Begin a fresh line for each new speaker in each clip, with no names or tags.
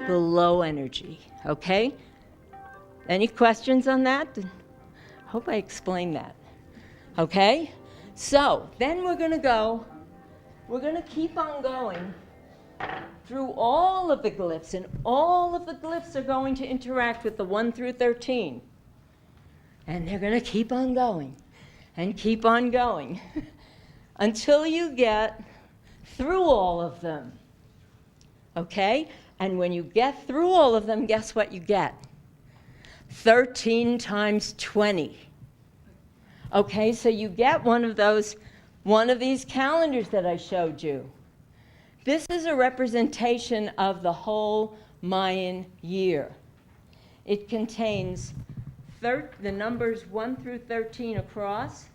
the low energy, okay? Any questions on that? Hope I explained that, okay? So then we're going to keep on going through all of the glyphs, and all of the glyphs are going to interact with the 1 through 13. And they're going to keep on going and keep on going until you get through all of them, okay? And when you get through all of them, guess what you get? 13 times 20. Okay, so you get one of these calendars that I showed you. This is a representation of the whole Mayan year. It contains the numbers 1 through 13 across,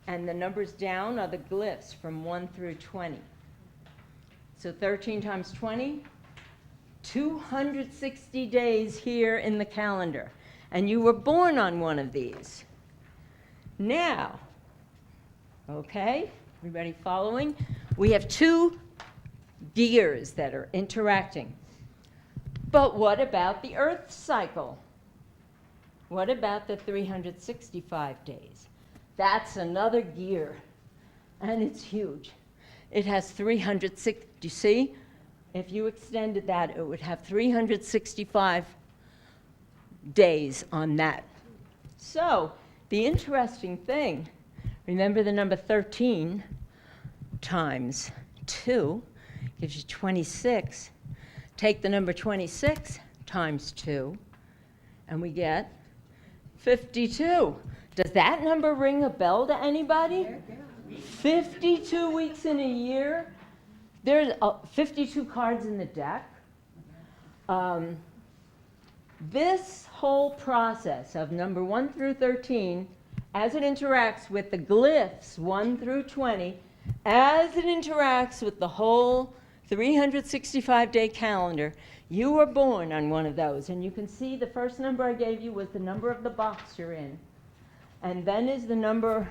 and the numbers down are the glyphs from 1 through 20. So 13 times 20, 260 days here in the calendar. And you were born on one of these. Now, okay, everybody following? We have two gears that are interacting. But what about the Earth cycle? What about the 365 days? That's another gear, and it's huge. It has 360, do you see? If you extended that, it would have 365 days on that. So the interesting thing, remember the number 13 times 2 gives you 26. Take the number 26 times 2, and we get 52. Does that number ring a bell to anybody? 52 weeks in a year. There's 52 cards in the deck. This whole process of number 1 through 13, as it interacts with the glyphs 1 through 20, as it interacts with the whole 365-day calendar, you were born on one of those. And you can see the first number I gave you was the number of the box you're in. And then is the number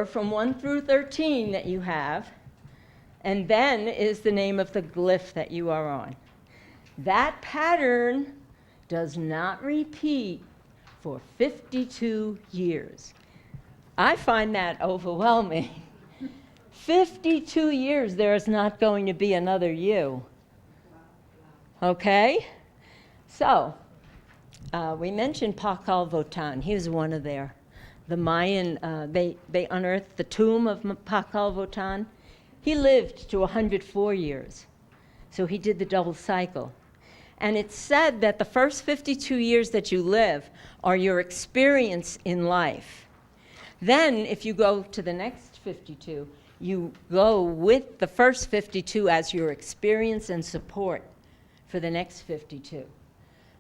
from 1 through 13 that you have. And then is the name of the glyph that you are on. That pattern does not repeat for 52 years. I find that overwhelming. 52 years, there is not going to be another you. Okay? So, we mentioned Pakal Votan. He was one of the Mayan, they unearthed the tomb of Pakal Votan. He lived to 104 years. So he did the double cycle. And it's said that the first 52 years that you live are your experience in life. Then, if you go to the next 52, you go with the first 52 as your experience and support for the next 52.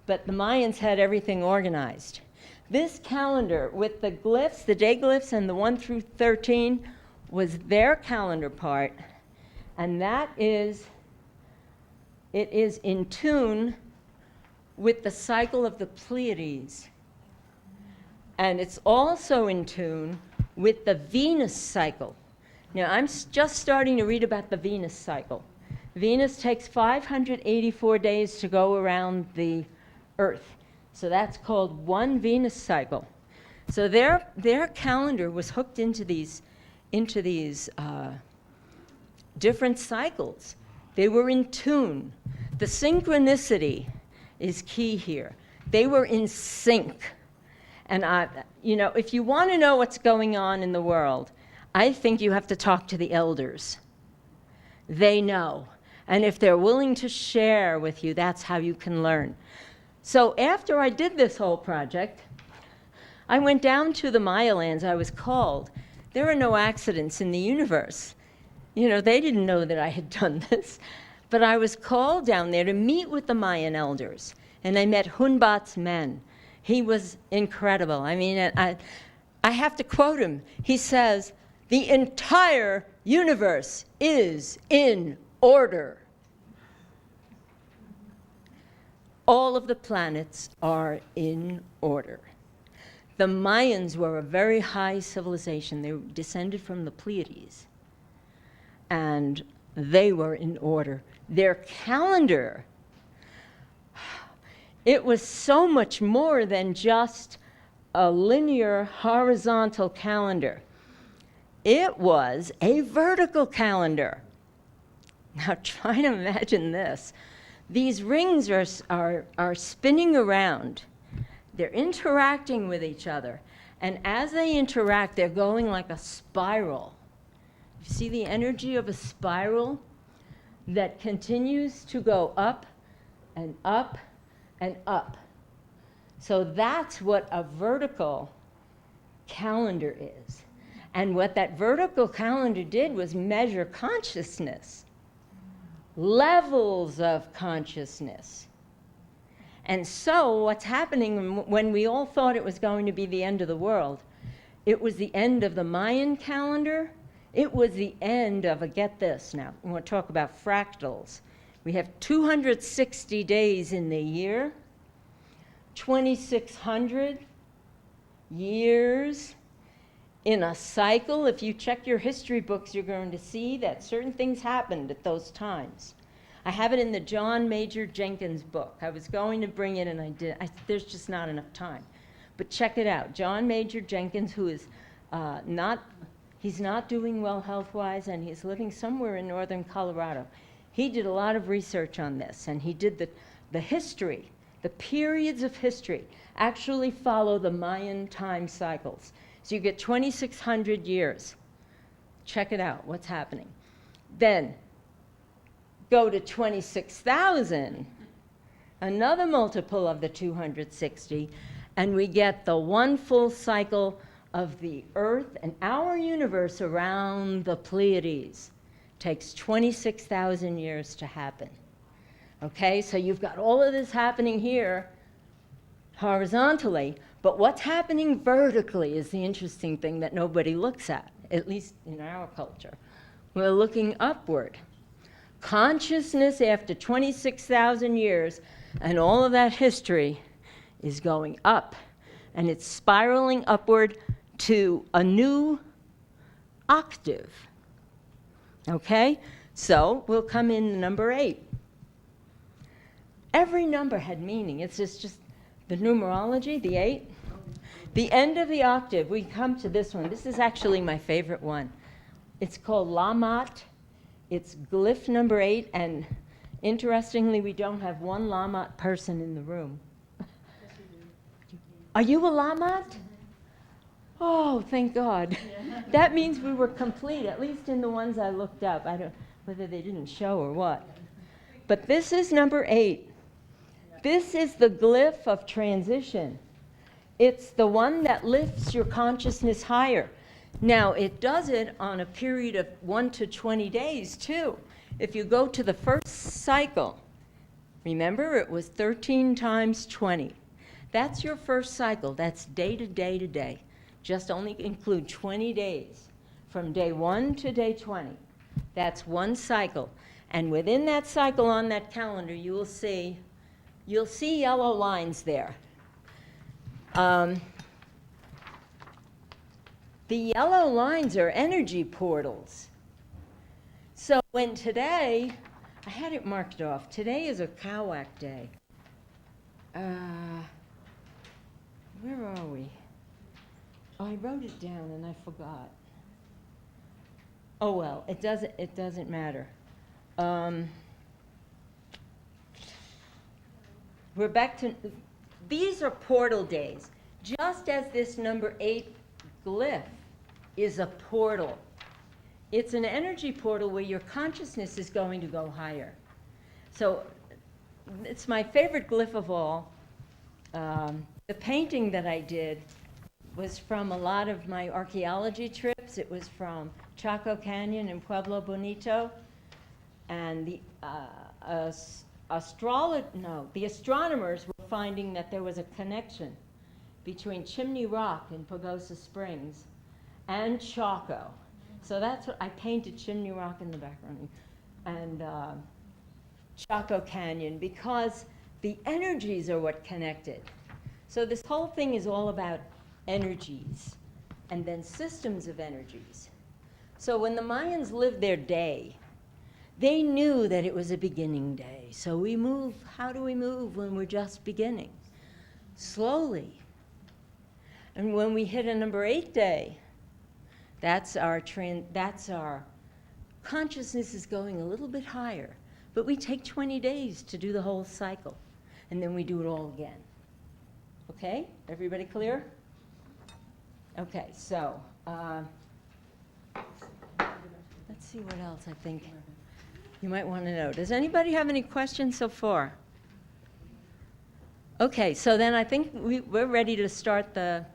But the Mayans had everything organized. This calendar with the glyphs, the day glyphs, and the 1 through 13 was their calendar part, and it is in tune with the cycle of the Pleiades. And it's also in tune with the Venus cycle. Now, I'm just starting to read about the Venus cycle. Venus takes 584 days to go around the Earth. So that's called one Venus cycle. So their calendar was hooked into these different cycles. They were in tune. The synchronicity is key here. They were in sync. And if you want to know what's going on in the world, I think you have to talk to the elders. They know. And if they're willing to share with you, that's how you can learn. So after I did this whole project, I went down to the Maya lands. I was called. There are no accidents in the universe. They didn't know that I had done this. But I was called down there to meet with the Mayan elders. And I met Hunbat's men. He was incredible. I mean, I have to quote him. He says, "The entire universe is in order. All of the planets are in order." The Mayans were a very high civilization. They descended from the Pleiades. And they were in order. Their calendar, it was so much more than just a linear horizontal calendar. It was a vertical calendar. Now try to imagine this. These rings are spinning around. They're interacting with each other. And as they interact, they're going like a spiral. You see the energy of a spiral that continues to go up and up and up. So that's what a vertical calendar is. And what that vertical calendar did was measure consciousness, levels of consciousness. And so what's happening when we all thought it was going to be the end of the world, it was the end of the Mayan calendar. It was the end of get this now, we want to talk about fractals. We have 260 days in the year, 2,600 years in a cycle. If you check your history books, you're going to see that certain things happened at those times. I have it in the John Major Jenkins book. I was going to bring it and I did. There's just not enough time. But check it out. John Major Jenkins, who is he's not doing well health-wise, and he's living somewhere in northern Colorado. He did a lot of research on this, and he did the history, the periods of history actually follow the Mayan time cycles. So you get 2,600 years. Check it out, what's happening. Then go to 26,000, another multiple of the 260, and we get the one full cycle of the Earth and our universe around the Pleiades. Takes 26,000 years to happen. Okay, so you've got all of this happening here horizontally, but what's happening vertically is the interesting thing that nobody looks at least in our culture. We're looking upward. Consciousness after 26,000 years and all of that history is going up, and it's spiraling upward to a new octave. Okay? So we'll come in number 8. Every number had meaning. It's just the numerology, the 8. The end of the octave, we come to this one. This is actually my favorite one. It's called Lamat. It's glyph number 8, and interestingly, we don't have one Lamat person in the room. Are you a Lamat? Oh, thank God. Yeah. That means we were complete, at least in the ones I looked up. I don't whether they didn't show or what. But this is number 8. This is the glyph of transition. It's the one that lifts your consciousness higher. Now, it does it on a period of 1 to 20 days, too. If you go to the first cycle, remember it was 13 times 20. That's your first cycle. That's day to day to day. Just only include 20 days, from day 1 to day 20. That's one cycle. And within that cycle on that calendar, you'll see yellow lines there. The yellow lines are energy portals. So when today, I had it marked off, today is a Kawak day. Where are we? Oh, I wrote it down and I forgot. Oh well, it doesn't matter. We're back to, these are portal days. Just as this number 8 glyph is a portal. It's an energy portal where your consciousness is going to go higher. So it's my favorite glyph of all. The painting that I did was from a lot of my archaeology trips. It was from Chaco Canyon and Pueblo Bonito. And the astronomers were finding that there was a connection between Chimney Rock in Pagosa Springs and Chaco. So that's what I painted, Chimney Rock in the background, and Chaco Canyon, because the energies are what connected. So this whole thing is all about energies and then systems of energies. So when the Mayans lived their day, They knew that it was a beginning day. So we move. How do we move when we're just beginning? Slowly. And when we hit a number 8 day, that's our consciousness is going a little bit higher. But we take 20 days to do the whole cycle. And then we do it all again. Okay? Everybody clear? Okay, so let's see what else I think you might want to know. Does anybody have any questions so far? Okay, so then I think we're ready to start the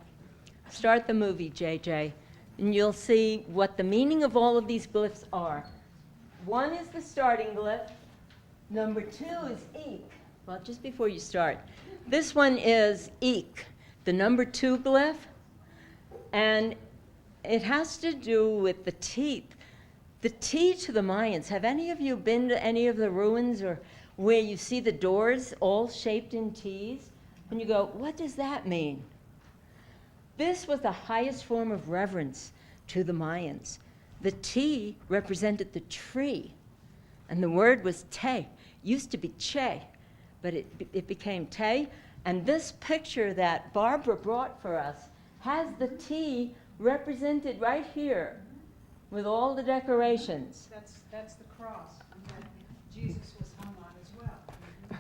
movie, JJ. And you'll see what the meaning of all of these glyphs are. 1 is the starting glyph. Number 2 is eek. Well, just before you start, this one is eek, the number 2 glyph. And it has to do with the teeth. The T to the Mayans. Have any of you been to any of the ruins or where you see the doors all shaped in T's? And you go, what does that mean? This was the highest form of reverence to the Mayans. The T represented the tree, and the word was te. Used to be che, but it became te. And this picture that Barbara brought for us has the T represented right here with all the decorations.
That's the cross that Jesus was hung on as well.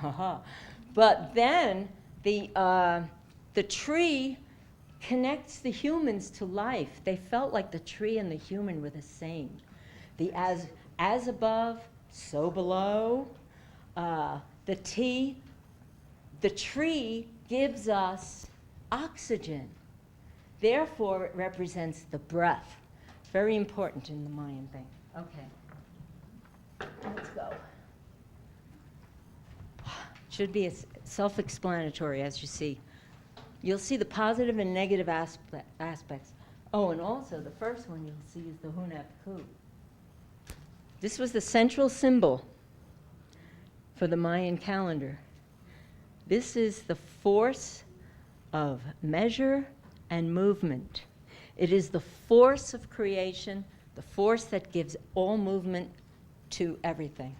Uh-huh. But then the tree connects the humans to life. They felt like the tree and the human were the same. The as above, so below. The tree gives us oxygen. Therefore, it represents the breath. Very important in the Mayan thing. Okay, let's go. Should be self-explanatory, as you see. You'll see the positive and negative aspects. Oh, and also the first one you'll see is the Hunab Ku. This was the central symbol for the Mayan calendar. This is the force of measure and movement. It is the force of creation, the force that gives all movement to everything.